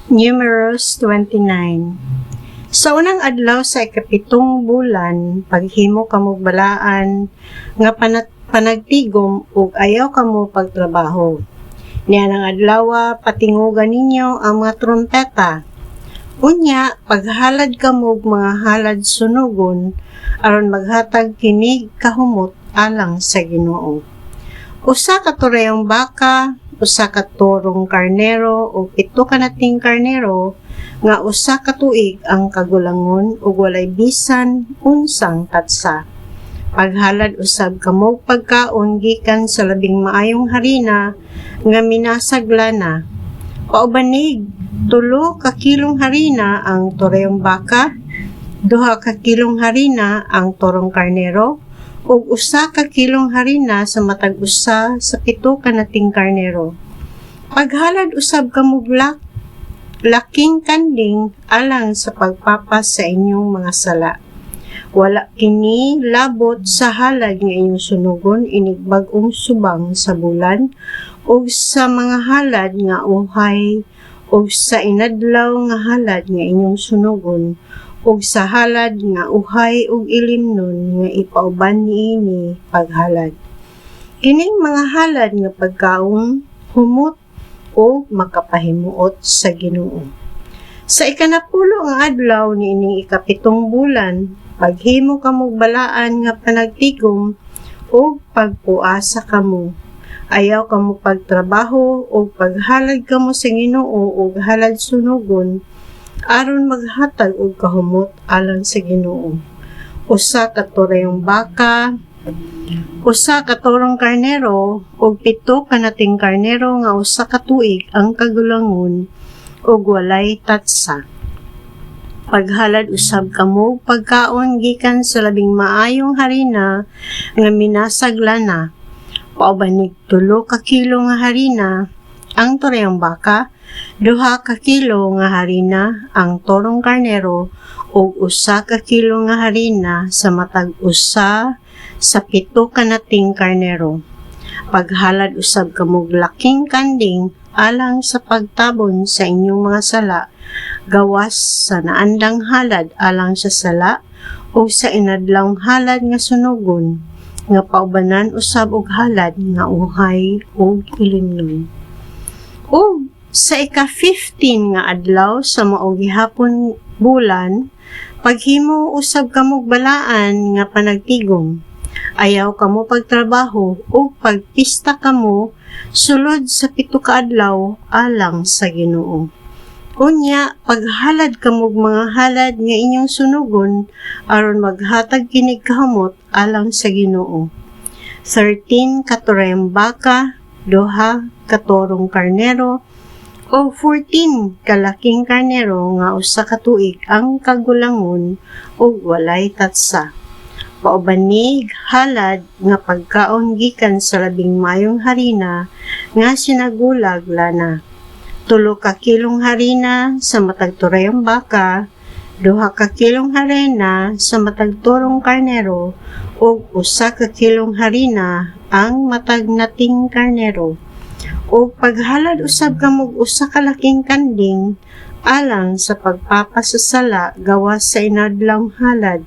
Numerous 29. Sa unang adlaw sa ikapitong bulan, paghimo kamo balaan nga panagtigom ug ayaw kamo pagtrabaho. Niya ng adlaw patingugan ninyo ang mga trompeta. Unya, paghalad kamo og mga halad sunugon aron maghatag kinig kahumot alang sa Ginoo. Usa ka turayong baka, usa ka turong karnero o 7 ka nating karnero nga usa ka tuig ang kagulangon ug walay bisan unsang tatsa. Paghalad usab kamo pagkaon gikan sa labing maayong harina nga minasaglana. Paubanig 3 ka kilong harina ang turayong baka, 2 ka kilong harina ang turong karnero, ug 1 ka kilong harina sa matag usa sa 7 ka nating karnero. Paghalad usab kamo laking kanding alang sa pagpapas sa inyong mga sala. Wala kini labot sa halad nga inyong sunugon inig bag-ong subang sa bulan ug sa mga halad nga uhay ug sa inadlaw nga halad nga inyong sunugon ug sa halad nga uhay ug ilimnon nga ipauban niini paghalad. Kining mga halad nga pagkaon humot o makapahimuot sa Ginoo. Sa ikanapulo nga adlaw niining ikapitong bulan, paghimo kamo balaan nga panagtigom o pagpuasa kamo. Ayaw kamo pagtrabaho o paghalad kamo sa Ginoo o halad sunugon aron maghatag og kahumot alang sa Ginoo. Usa ka turayong baka, usa ka turong karnero ug 7 ka nating karnero nga usa ka tuig ang kagulangon ug walay tatsa. Paghalad usab kamo pagkaon gikan sa labing maayong harina nga minasaglana. Paubanig 3 ka kilo nga harina ang turayong baka, 2 ka kilo nga harina ang turong karnero ug 1 ka kilo nga harina sa matag usa sa 7 ka nating karnero. Paghalad usab kamo laking kanding alang sa pagtabon sa inyong mga sala, gawas sa naandang halad alang sa sala o sa inadlawng halad nga sunugon nga paubanan usab og halad nga uhay ug ilimnon. O sa ika-15 nga adlaw sa mao gihapon bulan, paghimo usab kamo balaan nga panagtigom. Ayaw kamo pagtrabaho o pagpista kamo sulod sa 7 ka adlaw alang sa Ginoo. Unya, paghalad kamo mga halad nga inyong sunugon aron maghatag kinig kahumot alang sa Ginoo. 13 ka turayong baka, 2 ka turong karnero, o 14 kalaking karnero nga usa ka tuig ang kagulangon ug walay tatsa. Paubanig halad nga pagkaon gikan sa labing mayong harina nga sinagulag lana. 3 ka kilong harina sa matag turayong baka, 2 ka kilong harina sa matag turong karnero ug 1 ka kilong harina ang matag nating karnero. O paghalad usab kamo 1 ka laking kanding alang sa pagpapasasala gawas sa inadlawng halad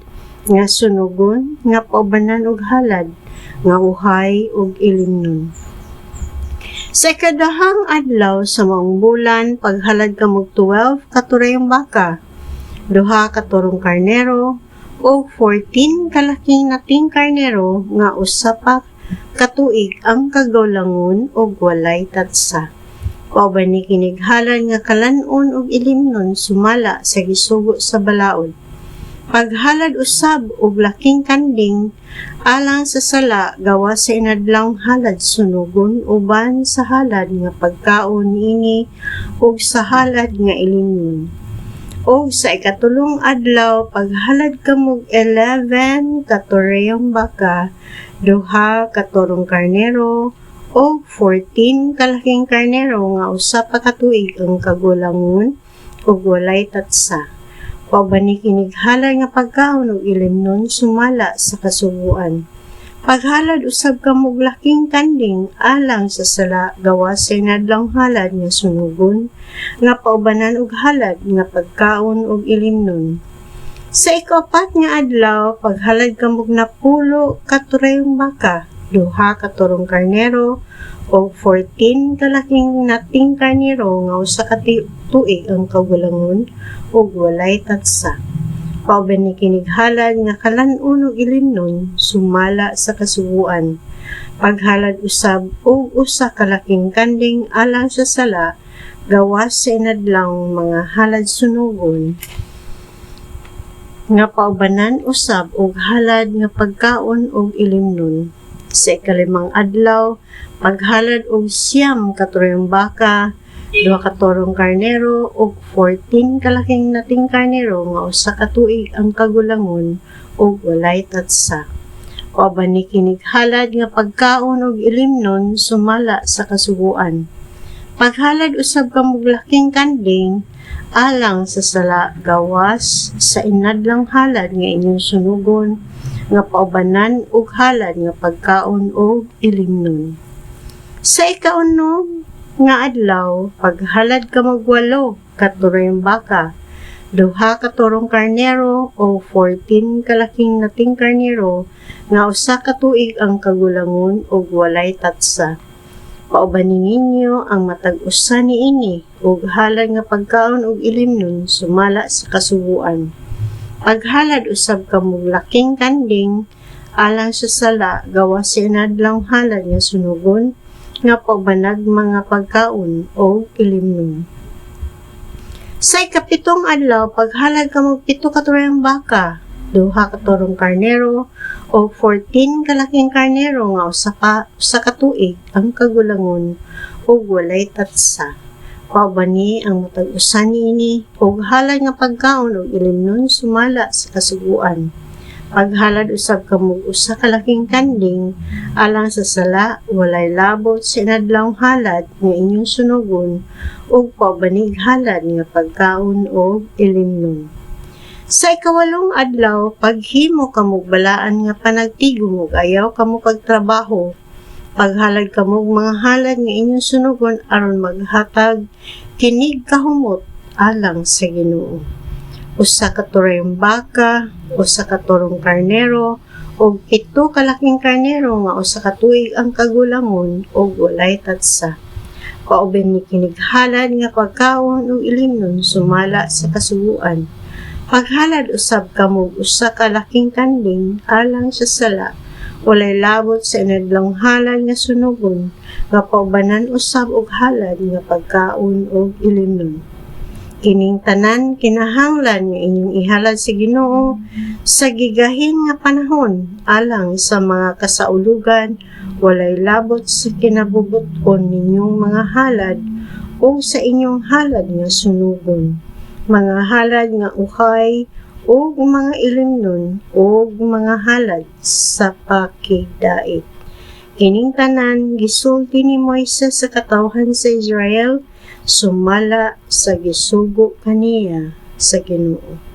nga sunugon nga paubanan og halad nga uhay ug ilimnon. Sa ikadahang adlaw sa maong bulan, paghalad kamo 12 ka turayong baka, 2 ka turong karnero o 14 ka laking nating karnero nga usa pa katuig ang kagalangon ug walay tatsa. Paubani kinig halad nga kalanon ug ilimnon sumala sa gisugo sa balaod. Paghalad usab og laking kanding alang sa sala gawas sa inadlawng halad sunugon uban sa halad nga pagkaon niini ug sa halad nga ilimnon. O sa ikatulong adlaw paghalad kamo 11 ka turayong baka, 2 ka turong karnero o 14 ka laking karnero nga usa pa ka tuig ang kagulangon ug walay tatsa. Paubani kinig halad nga pagkaon ug ilimnon sumala sa kasubuan. Paghalad usab kamog laking kanding alang sa sala gawas sa inadlawng halad nga sunugon nga paubanan og halad nga pagkaon og ilimnon. Sa ikapat nga adlaw paghalad kamog napulo ka turayong baka, 2 ka turong karnero o 14 kalaking nating karnero nga usa ka tuig ang kagulangon ug walay tatsa. Pauban ni kinighalad nga kalan-on og ilimnon sumala sa kasuguan. Paghalad usab og usa ka laking kanding alang sa sala gawas sa inadlawng mga halad sunugon nga paubanan usab og halad nga pagkaon og ilimnon. Sa ikalimang adlaw paghalad og 9 ka turayong baka, 2 ka turong karnero ug 14 kalaking nating karnero nga usa ka tuig ang kagulangon ug walay tatsa. Pauban ni kinighalad nga pagkaon og ilimnon sumala sa kasuguan. Paghalad usab kamog laking kanding alang sa sala gawas sa inadlang halad nga inyong sunugon nga paubanan og halad nga pagkaon og ilimnon. Sa ikaunom nga adlaw paghalad kamog 8 ka turayong baka, 2 ka turong karnero o 14 kalaking nating karnero nga usa ka tuig ang kagulangon ug walay tatsa. Paubanin ninyo ang matag usa niini ug halad nga pagkaon og ilimnon sumala sa kasuguan. Paghalad usab kamog laking kanding alang sa sala gawas sa inadlawng halad nga sunugon nga paubanag mga pagkaon o ilimnon. Sa ikapitong adlaw paghalad kamog 7 ka turayong baka, 2 ka turong karnero o 14 kalaking karnero nga usa ka tuig ang kagulangon ug walay tatsa. Pauban ni ang matag usa niini ug halad nga pagkaon og ilimnon sumala sa kasuguan. Paghalad usab kamog usa ka laking kanding alang sa sala walay labot sa inadlawng halad nga inyong sunugon ug paubanig halad nga pagkaon og ilimnon. Sa ikawalong adlaw paghimo kamog balaan nga panagtigom ug ayaw kamo pagtrabaho. Paghalad kamog mga halad nga inyong sunugon aron maghatag kinig kahumot alang sa Ginoo. Usa ka turayong baka, usa ka turong karnero, ug 7 kalaking karnero nga usa ka tuig ang kagulangon ug walay tatsa. Pauban ni kinighalad nga pagkaon ug ilimnon sumala sa kasuguan. Paghalad usab kamog usa ka laking kanding alang sa sala walay labot sa inadlawng halad nga sunugon nga paubanan usab og halad nga pagkaon ug ilimnon. Kining tanan kinahanglan nga inyong ihalad sa Ginoo sa gigahin nga panahon alang sa mga kasaulugan walay labot sa kinabubuton ninyong mga halad o sa inyong halad nga sunugon, mga halad nga uhay o mga ilimnon o mga halad sa pakigdait. Kining tanan gisulti ni Moises sa katawhan sa Israel sumala sa gisugo kaniya sa Ginoo.